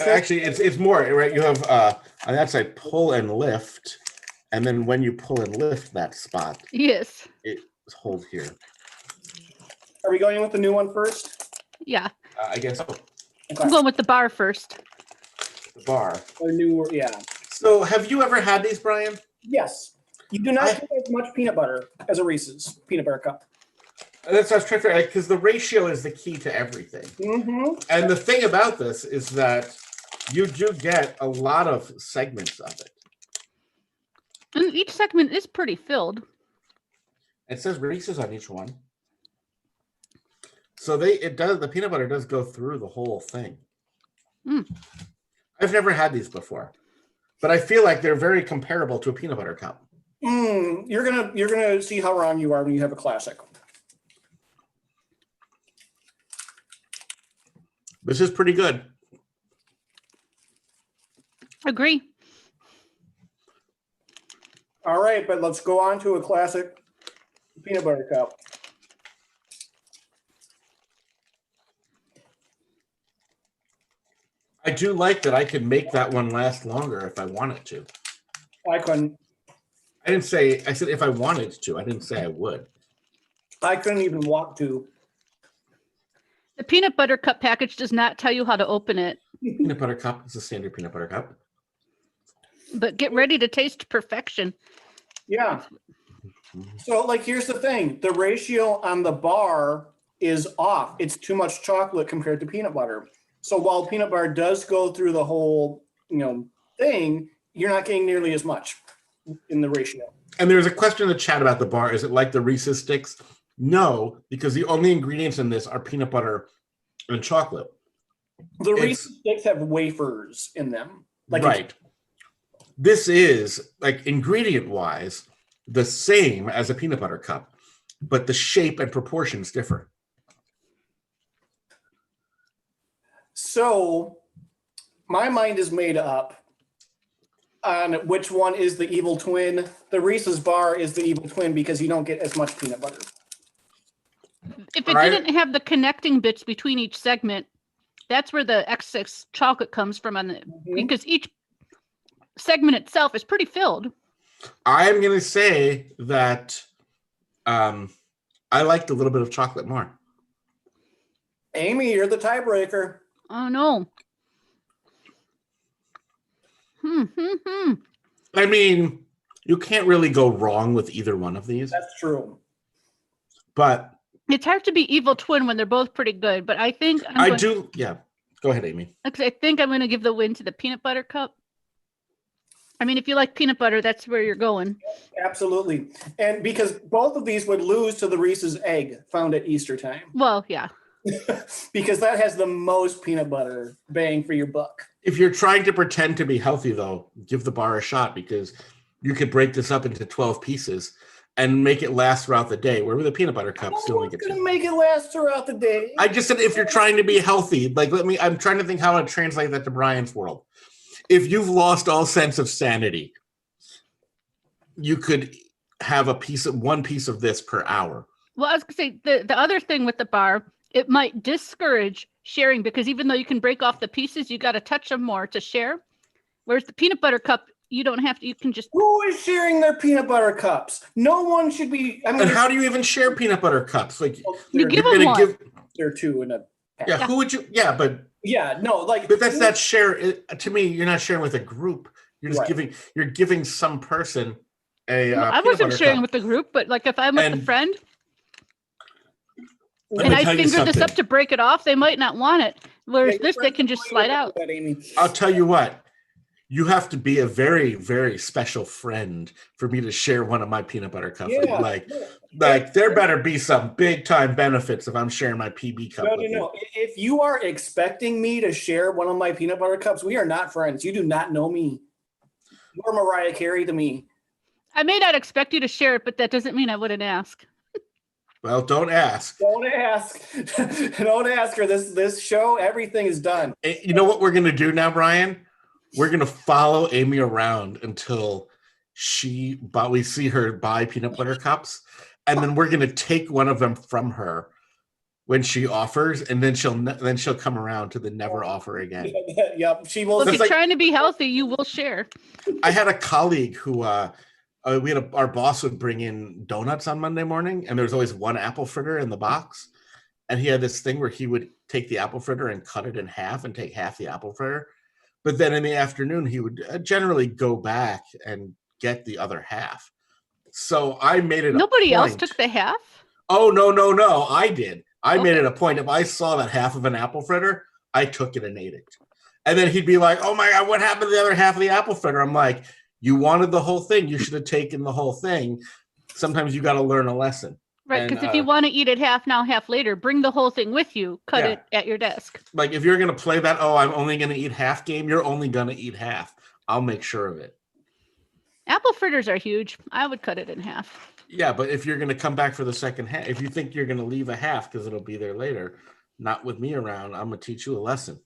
Speaker 1: Actually, it's more, right? You have on that side pull and lift. And then when you pull and lift that spot,
Speaker 3: yes,
Speaker 1: it's hold here.
Speaker 2: Are we going with the new one first?
Speaker 3: Yeah.
Speaker 1: I guess so.
Speaker 3: Okay. I'm going with the bar first.
Speaker 1: The bar.
Speaker 2: The new, yeah.
Speaker 1: So have you ever had these, Brian?
Speaker 2: Yes. You do not get as much peanut butter as a Reese's peanut butter cup.
Speaker 1: That's what I was trying to figure out, because the ratio is the key to everything.
Speaker 2: Mm-hmm.
Speaker 1: And the thing about this is that you do get a lot of segments of it.
Speaker 3: And each segment is pretty filled.
Speaker 1: It says Reese's on each one. So the peanut butter does go through the whole thing.
Speaker 3: Mm.
Speaker 1: I've never had these before, but I feel like they're very comparable to a peanut butter cup.
Speaker 2: You're gonna see how wrong you are when you have a classic.
Speaker 1: This is pretty good.
Speaker 3: Agree.
Speaker 2: All right, but let's go on to a classic peanut butter cup.
Speaker 1: I do like that I could make that one last longer if I wanted to.
Speaker 2: I couldn't.
Speaker 1: I said if I wanted to. I didn't say I would.
Speaker 2: I couldn't even want to.
Speaker 3: The peanut butter cup package does not tell you how to open it.
Speaker 1: Peanut butter cup is a standard peanut butter cup.
Speaker 3: But get ready to taste perfection.
Speaker 2: Yeah. So, like, here's the thing. The ratio on the bar is off. It's too much chocolate compared to peanut butter. So while peanut butter does go through the whole, thing, you're not getting nearly as much in the ratio.
Speaker 1: And there's a question in the chat about the bar. Is it like the Reese's sticks? No, because the only ingredients in this are peanut butter and chocolate.
Speaker 2: The Reese's sticks have wafers in them.
Speaker 1: Right. This is, like, ingredient-wise, the same as a peanut butter cup, but the shape and proportions differ.
Speaker 2: So my mind is made up on which one is the evil twin. The Reese's bar is the evil twin because you don't get as much peanut butter.
Speaker 3: If it didn't have the connecting bits between each segment, that's where the excess chocolate comes from because each segment itself is pretty filled.
Speaker 1: I'm going to say that I liked a little bit of chocolate more.
Speaker 2: Amy, you're the tiebreaker.
Speaker 3: Oh, no.
Speaker 1: I mean, you can't really go wrong with either one of these.
Speaker 2: That's true.
Speaker 1: But
Speaker 3: it's hard to be evil twin when they're both pretty good, but I think
Speaker 1: yeah. Go ahead, Amy.
Speaker 3: I think I'm going to give the win to the peanut butter cup. I mean, if you like peanut butter, that's where you're going.
Speaker 2: Absolutely. And because both of these would lose to the Reese's egg found at Easter time.
Speaker 3: Well, yeah.
Speaker 2: Because that has the most peanut butter bang for your buck.
Speaker 1: If you're trying to pretend to be healthy, though, give the bar a shot, because you could break this up into 12 pieces and make it last throughout the day. Where with the peanut butter cups,
Speaker 2: you only get to make it last throughout the day.
Speaker 1: I just said if you're trying to be healthy, I'm trying to think how to translate that to Brian's world. If you've lost all sense of sanity, you could have one piece of this per hour.
Speaker 3: Well, I was going to say the other thing with the bar, it might discourage sharing because even though you can break off the pieces, you got to touch them more to share. Whereas the peanut butter cup, you don't have to. You can just.
Speaker 2: Who is sharing their peanut butter cups? No one should be. I mean,
Speaker 1: and how do you even share peanut butter cups? Like
Speaker 3: you give them one.
Speaker 2: There are two in a.
Speaker 1: Yeah, who would you? Yeah, but.
Speaker 2: Yeah, no, like.
Speaker 1: But that's not share. To me, you're not sharing with a group. You're just
Speaker 2: right.
Speaker 1: You're giving some person a.
Speaker 3: I wasn't sharing with the group, but like if I'm with a friend. And I finger this up to break it off, they might not want it. Whereas this, they can just slide out.
Speaker 1: I'll tell you what. You have to be a very, very special friend for me to share one of my peanut butter cups.
Speaker 2: Yeah.
Speaker 1: Like there better be some big time benefits if I'm sharing my PB cup.
Speaker 2: No. If you are expecting me to share one of my peanut butter cups, we are not friends. You do not know me. You're Mariah Carey to me.
Speaker 3: I may not expect you to share it, but that doesn't mean I wouldn't ask.
Speaker 1: Well, don't ask.
Speaker 2: Don't ask. Don't ask her. This show, everything is done.
Speaker 1: You know what we're going to do now, Brian? We're going to follow Amy around until we see her buy peanut butter cups. And then we're going to take one of them from her when she offers. And then she'll come around to the never offer again.
Speaker 2: Yep. She will.
Speaker 3: Look, if you're trying to be healthy, you will share.
Speaker 1: I had a colleague who, our boss would bring in donuts on Monday morning, and there was always one apple fritter in the box. And he had this thing where he would take the apple fritter and cut it in half and take half the apple fritter. But then in the afternoon, he would generally go back and get the other half. So I made it.
Speaker 3: Nobody else took the half?
Speaker 1: Oh, no. I did. I made it a point. If I saw that half of an apple fritter, I took it and ate it. And then he'd be like, oh my God, what happened to the other half of the apple fritter? I'm like, you wanted the whole thing. You should have taken the whole thing. Sometimes you got to learn a lesson.
Speaker 3: Right, because if you want to eat it half now, half later, bring the whole thing with you. Cut it at your desk.
Speaker 1: Like if you're going to play that, I'm only going to eat half game, you're only going to eat half. I'll make sure of it.
Speaker 3: Apple fritters are huge. I would cut it in half.
Speaker 1: Yeah, but if you're going to come back for the second half, if you think you're going to leave a half because it'll be there later, not with me around, I'm going to teach you a lesson.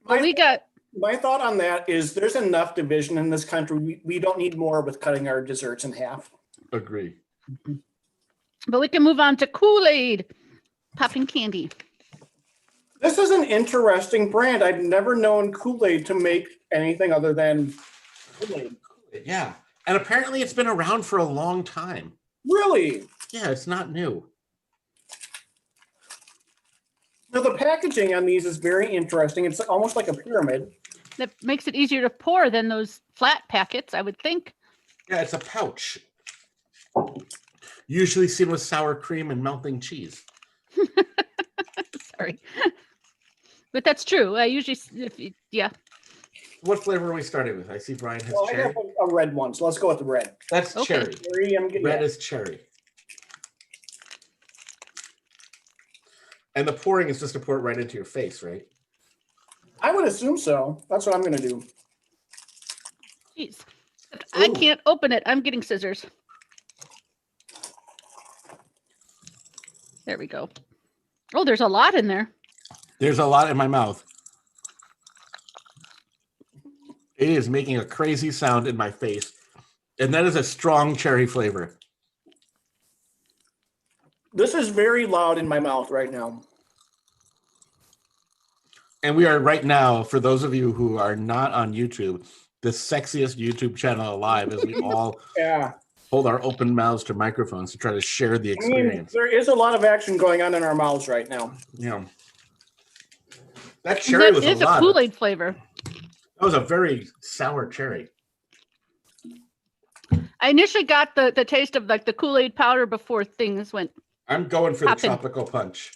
Speaker 2: My thought on that is there's enough division in this country. We don't need more with cutting our desserts in half.
Speaker 1: Agree.
Speaker 3: But we can move on to Kool-Aid Popping Candy.
Speaker 2: This is an interesting brand. I've never known Kool-Aid to make anything other than Kool-Aid.
Speaker 1: Yeah. And apparently it's been around for a long time.
Speaker 2: Really?
Speaker 1: Yeah, it's not new.
Speaker 2: Now, the packaging on these is very interesting. It's almost like a pyramid.
Speaker 3: That makes it easier to pour than those flat packets, I would think.
Speaker 1: Yeah, it's a pouch. Usually seen with sour cream and melting cheese.
Speaker 3: Sorry. But that's true. I usually, yeah.
Speaker 1: What flavor are we starting with? I see Brian has cherry.
Speaker 2: I have a red one, so let's go with the red.
Speaker 1: That's cherry. Red is cherry. And the pouring is just to pour it right into your face, right? I
Speaker 2: would assume so. That's what I'm going to do.
Speaker 3: Jeez. I can't open it. I'm getting scissors. There we go. Oh, there's a lot in there.
Speaker 1: There's a lot in my mouth. It is making a crazy sound in my face. And that is a strong cherry flavor.
Speaker 2: This is very loud in my mouth right now.
Speaker 1: And we are right now, for those of you who are not on YouTube, the sexiest YouTube channel alive as we all hold our open mouths to microphones to try to share the experience.
Speaker 2: There is a lot of action going on in our mouths right now.
Speaker 1: Yeah. That cherry was a lot.
Speaker 3: That is a Kool-Aid flavor.
Speaker 1: That was a very sour cherry.
Speaker 3: I initially got the taste of like the Kool-Aid powder before things went.
Speaker 1: I'm going for the tropical punch.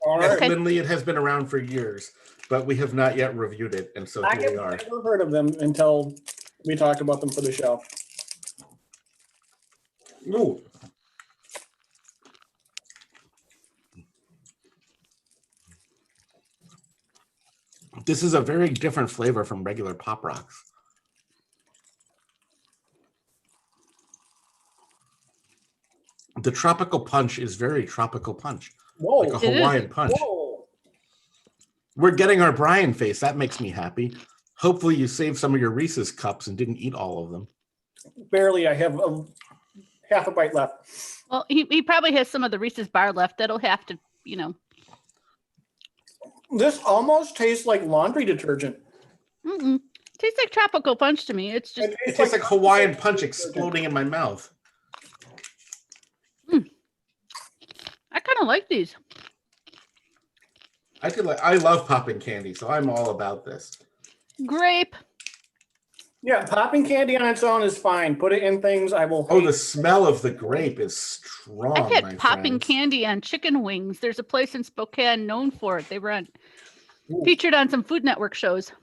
Speaker 1: All right. Lindley, it has been around for years, but we have not yet reviewed it, and so here we are.
Speaker 2: I've never heard of them until we talked about them for the show.
Speaker 1: Ooh. This is a very different flavor from regular Pop Rocks. The tropical punch is very tropical punch.
Speaker 2: Whoa,
Speaker 1: like a Hawaiian punch.
Speaker 2: Whoa.
Speaker 1: We're getting our Brian face. That makes me happy. Hopefully you saved some of your Reese's cups and didn't eat all of them.
Speaker 2: Barely. I have half a bite left.
Speaker 3: Well, he probably has some of the Reese's bar left. That'll have to,
Speaker 2: This almost tastes like laundry detergent.
Speaker 3: Tastes like tropical punch to me. It's just.
Speaker 1: It tastes like Hawaiian punch exploding in my mouth.
Speaker 3: I kind of like these.
Speaker 1: I love popping candy, so I'm all about this.
Speaker 3: Grape.
Speaker 2: Yeah, popping candy on its own is fine. Put it in things I will.
Speaker 1: Oh, the smell of the grape is strong.
Speaker 3: I've had popping candy on chicken wings. There's a place in Spokane known for it. They were featured on some Food Network shows.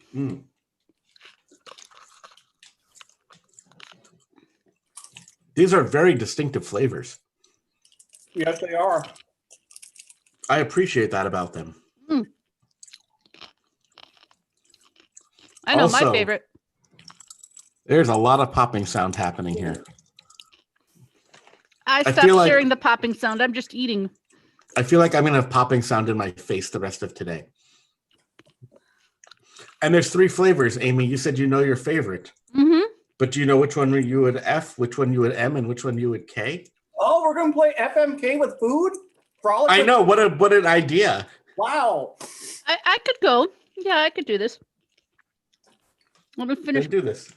Speaker 1: These are very distinctive flavors.
Speaker 2: Yes, they are.
Speaker 1: I appreciate that about them.
Speaker 3: I know my favorite.
Speaker 1: There's a lot of popping sound happening here.
Speaker 3: I stopped sharing the popping sound. I'm just eating.
Speaker 1: I feel like I'm going to have popping sound in my face the rest of today. And there's 3 flavors, Amy. You said you know your favorite. But do you know which one you would F, which one you would M, and which one you would K?
Speaker 2: Oh, we're going to play FMK with food?
Speaker 1: I know. What an idea.
Speaker 2: Wow.
Speaker 3: I could go. Yeah, I could do this. Let me finish.
Speaker 1: Let's do this.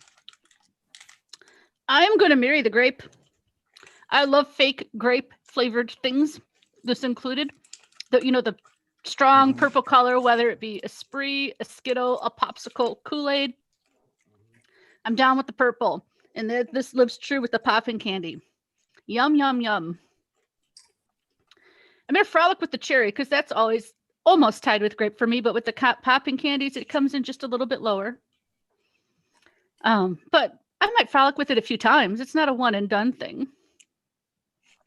Speaker 3: I am going to marry the grape. I love fake grape flavored things. This included the strong purple color, whether it be a Spree, a Skittle, a Popsicle, Kool-Aid. I'm down with the purple, and this lives true with the popping candy. Yum, yum, yum. I'm going to frolic with the cherry because that's always almost tied with grape for me, but with the popping candies, it comes in just a little bit lower. But I might frolic with it a few times. It's not a one and done thing.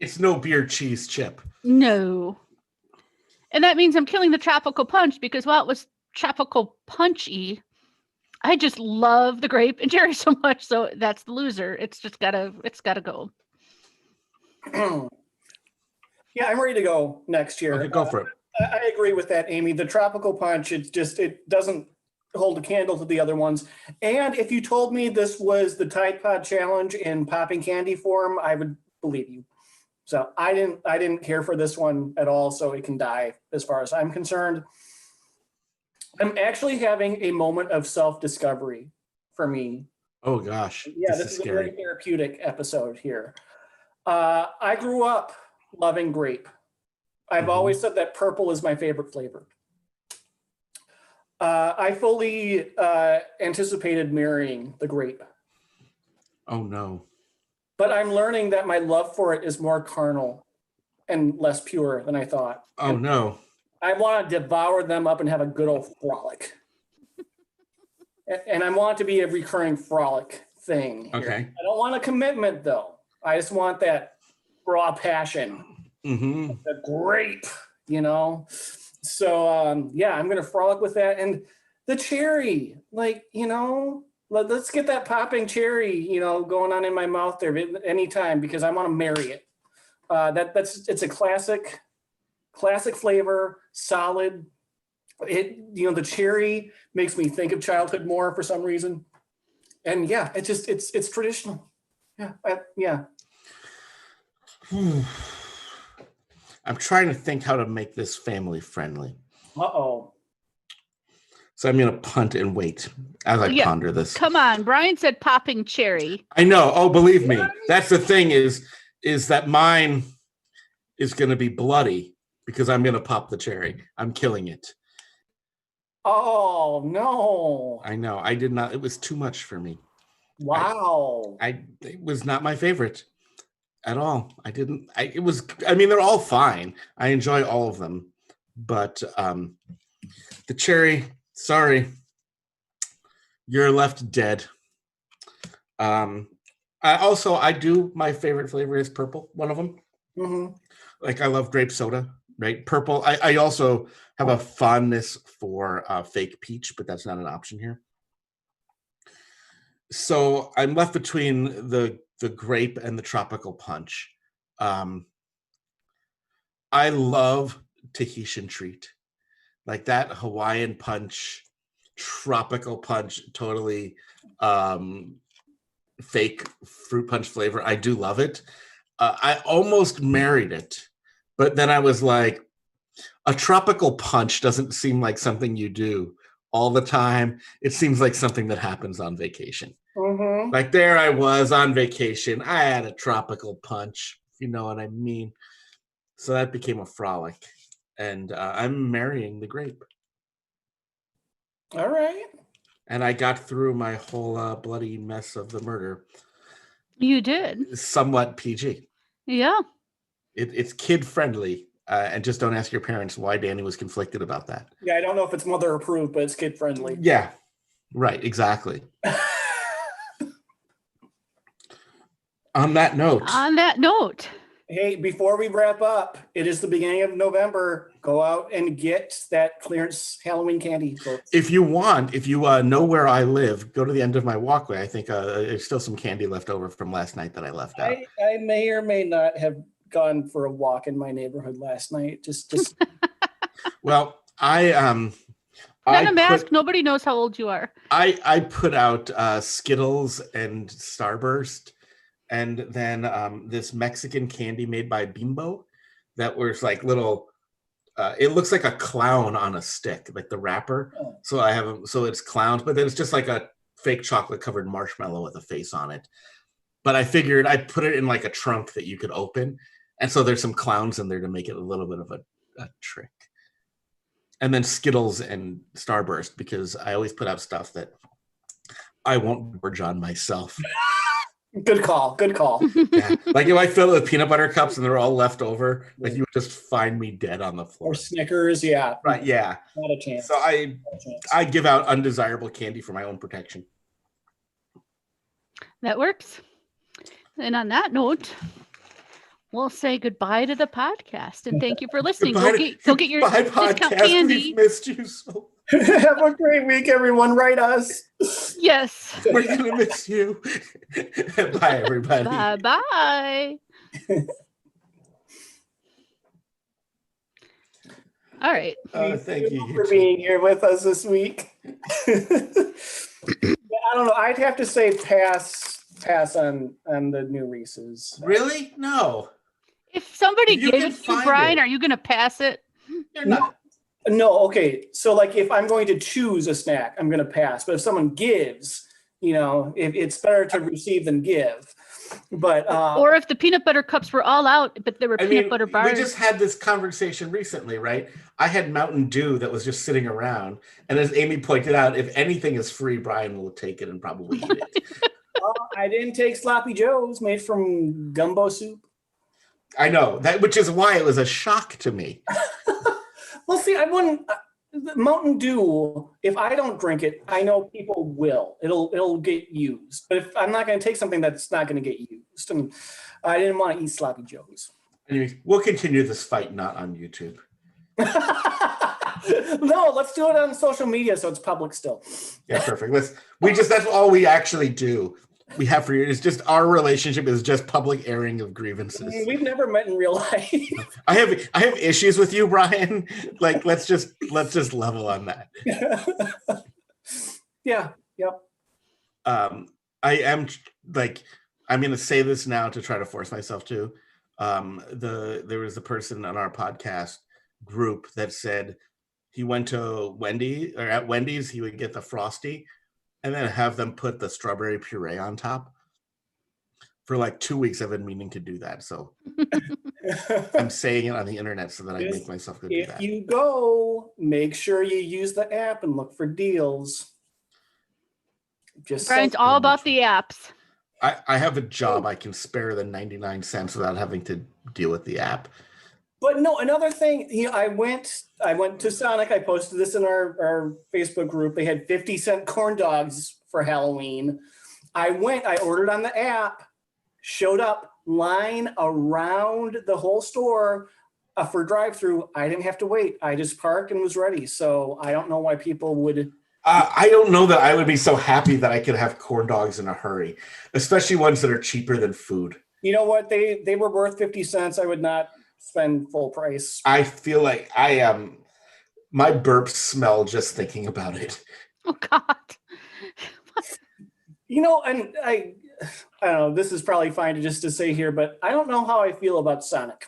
Speaker 1: It's no beer cheese chip.
Speaker 3: No. And that means I'm killing the tropical punch because while it was tropical punchy, I just love the grape and cherry so much. So that's the loser. It's gotta go.
Speaker 2: Yeah, I'm ready to go next year.
Speaker 1: Okay, go for it.
Speaker 2: I agree with that, Amy. The tropical punch, it doesn't hold a candle to the other ones. And if you told me this was the Tide Pod challenge in popping candy form, I would believe you. So I didn't care for this one at all, so it can die as far as I'm concerned. I'm actually having a moment of self-discovery for me.
Speaker 1: Oh gosh.
Speaker 2: Yeah, this is scary. A very therapeutic episode here. I grew up loving grape. I've always said that purple is my favorite flavor. I fully anticipated marrying the grape.
Speaker 1: Oh no.
Speaker 2: But I'm learning that my love for it is more carnal and less pure than I thought.
Speaker 1: Oh, and no.
Speaker 2: I want to devour them up and have a good old frolic. And I want it to be a recurring frolic thing. Here.
Speaker 1: Okay.
Speaker 2: I don't want a commitment, though. I just want that raw passion. The grape, you know? So, yeah, I'm going to frolic with that. And the cherry, like, you know... Let's get that popping cherry, you know, going on in my mouth there anytime because I want to marry it. It's a classic flavor, solid. The cherry makes me think of childhood more for some reason, and yeah, it's traditional. Yeah.
Speaker 1: I'm trying to think how to make this family friendly.
Speaker 2: Uh-oh.
Speaker 1: So I'm going to punt and wait as I ponder this.
Speaker 3: Come on. Brian said popping cherry.
Speaker 1: I know. Oh, believe me. That's the thing is that mine is going to be bloody because I'm going to pop the cherry. I'm killing it.
Speaker 2: Oh, no.
Speaker 1: I know. I did not. It was too much for me.
Speaker 2: Wow.
Speaker 1: It was not my favorite at all. They're all fine. I enjoy all of them. But the cherry... Sorry, you're left dead. My favorite flavor is purple, one of them. Like I love grape soda, right? Purple. I also have a fondness for fake peach, but that's not an option here. So I'm left between the grape and the tropical punch. I love Tahitian treat. Like that Hawaiian punch, tropical punch, totally fake fruit punch flavor. I do love it. I almost married it, but then I was like, a tropical punch doesn't seem like something you do all the time. It seems like something that happens on vacation. Like there I was on vacation. I had a tropical punch, if you know what I mean. So that became a frolic. And I'm marrying the grape.
Speaker 2: All right.
Speaker 1: And I got through my whole bloody mess of the murder.
Speaker 3: You did.
Speaker 1: Somewhat PG.
Speaker 3: Yeah.
Speaker 1: It's kid friendly. And just don't ask your parents why Danny was conflicted about that.
Speaker 2: Yeah, I don't know if it's mother approved, but it's kid friendly.
Speaker 1: Yeah. Right. Exactly. On that note.
Speaker 2: Hey, before we wrap up, it is the beginning of November. Go out and get that clearance Halloween candy, folks.
Speaker 1: If you know where I live, go to the end of my walkway. I think there's still some candy left over from last night that I left out.
Speaker 2: I may or may not have gone for a walk in my neighborhood last night. Just.
Speaker 1: Well,
Speaker 3: Not a mask. Nobody knows how old you are.
Speaker 1: I put out Skittles and Starburst. And then this Mexican candy made by Bimbo that was like little, it looks like a clown on a stick, like the wrapper. Oh. So it's clowns, but then it's just like a fake chocolate covered marshmallow with a face on it. But I figured I'd put it in like a trunk that you could open. And so there's some clowns in there to make it a little bit of a trick. And then Skittles and Starburst, because I always put out stuff that I won't gorge on myself.
Speaker 2: Good call. Good call.
Speaker 1: Yeah. Like if I fill it with peanut butter cups and they're all left over, like you would just find me dead on the floor.
Speaker 2: Or Snickers, yeah.
Speaker 1: Right, yeah.
Speaker 2: Not a chance.
Speaker 1: So I give out undesirable candy for my own protection.
Speaker 3: That works. And on that note, we'll say goodbye to the podcast and thank you for listening. Go get your discount candy.
Speaker 1: We've missed you so.
Speaker 2: Have a great week, everyone. Write us.
Speaker 3: Yes.
Speaker 1: We're gonna miss you. Bye, everybody.
Speaker 3: Bye. All right.
Speaker 1: Thank you
Speaker 2: for being here with us this week. I don't know. I'd have to say pass on the new Reese's.
Speaker 1: Really? No.
Speaker 3: If somebody gave it to Brian, are you going to pass it?
Speaker 1: You're not.
Speaker 2: No. Okay. So like if I'm going to choose a snack, I'm going to pass. But if someone gives, it's better to receive than give. But
Speaker 3: or if the peanut butter cups were all out, but there were peanut butter bars.
Speaker 1: We just had this conversation recently, right? I had Mountain Dew that was just sitting around, and as Amy pointed out, if anything is free, Brian will take it and probably eat it.
Speaker 2: I didn't take Sloppy Joes made from gumbo soup.
Speaker 1: I know that, which is why it was a shock to me.
Speaker 2: Well, see, I wouldn't. Mountain Dew, if I don't drink it, I know people will. It'll get used. But if I'm not going to take something that's not going to get used, and I didn't want to eat Sloppy Joes.
Speaker 1: Anyways, we'll continue this fight not on YouTube.
Speaker 2: No, let's do it on social media so it's public still.
Speaker 1: Yeah, perfect. That's all we actually do. We have for years. Just our relationship is just public airing of grievances.
Speaker 2: We've never met in real life.
Speaker 1: I have issues with you, Brian. Like let's just level on that.
Speaker 2: Yeah. Yep.
Speaker 1: I am I'm going to say this now to try to force myself to. There was a person on our podcast group that said he went to at Wendy's, he would get the Frosty and then have them put the strawberry puree on top. For like 2 weeks, I've been meaning to do that. So I'm saying it on the internet so that I make myself go do that.
Speaker 2: If you go, make sure you use the app and look for deals.
Speaker 3: Brian's all about the apps.
Speaker 1: I have a job. I can spare the 99 cents without having to deal with the app.
Speaker 2: But no, another thing, I went to Sonic. I posted this in our Facebook group. They had 50-cent corn dogs for Halloween. I ordered on the app, showed up, line around the whole store for drive-through. I didn't have to wait. I just parked and was ready. So I don't know why people would.
Speaker 1: I don't know that I would be so happy that I could have corn dogs in a hurry, especially ones that are cheaper than food.
Speaker 2: You know what? They were worth 50 cents. I would not spend full price.
Speaker 1: I feel like my burps smell just thinking about it.
Speaker 3: Oh God.
Speaker 2: And I don't know, this is probably fine to say here, but I don't know how I feel about Sonic.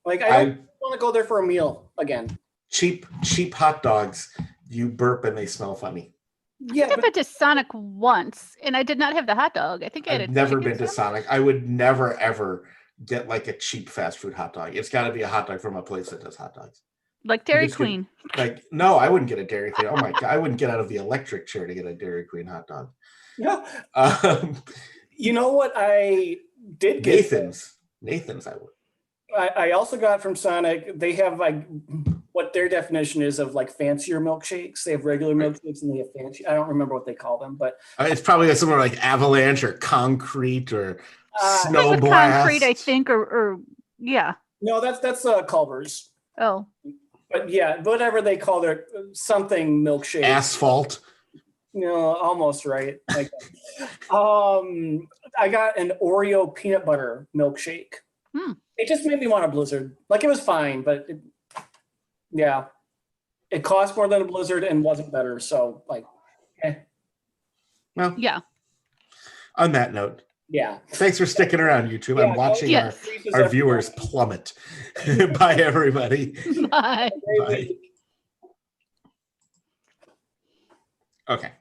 Speaker 2: Like I don't want to go there for a meal again.
Speaker 1: Cheap hot dogs, you burp and they smell funny.
Speaker 3: Yeah, I've been to Sonic once and I did not have the hot dog. I think I've
Speaker 1: never been to Sonic. I would never ever get like a cheap fast food hot dog. It's got to be a hot dog from a place that does hot dogs.
Speaker 3: Like Dairy Queen.
Speaker 1: No, I wouldn't get a Dairy Queen. Oh my God, I wouldn't get out of the electric chair to get a Dairy Queen hot dog.
Speaker 2: Yeah. You know what I did get?
Speaker 1: Nathan's I would.
Speaker 2: I also got from Sonic, they have like what their definition is of like fancier milkshakes. They have regular milkshakes and they have fancy. I don't remember what they call them, but
Speaker 1: it's probably somewhere like Avalanche or Concrete or Snow Blast.
Speaker 3: Concrete, I think, or yeah.
Speaker 2: No, that's Culver's.
Speaker 3: Oh.
Speaker 2: But yeah, whatever they call their something milkshake.
Speaker 1: Asphalt.
Speaker 2: No, almost right. Like, I got an Oreo peanut butter milkshake. It just made me want a Blizzard. Like it was fine, but it cost more than a Blizzard and wasn't better. So like,
Speaker 1: Well,
Speaker 3: yeah.
Speaker 1: On that note,
Speaker 2: yeah.
Speaker 1: Thanks for sticking around, YouTube. I'm watching our viewers plummet. Bye, everybody.
Speaker 3: Bye.
Speaker 1: Bye. Okay.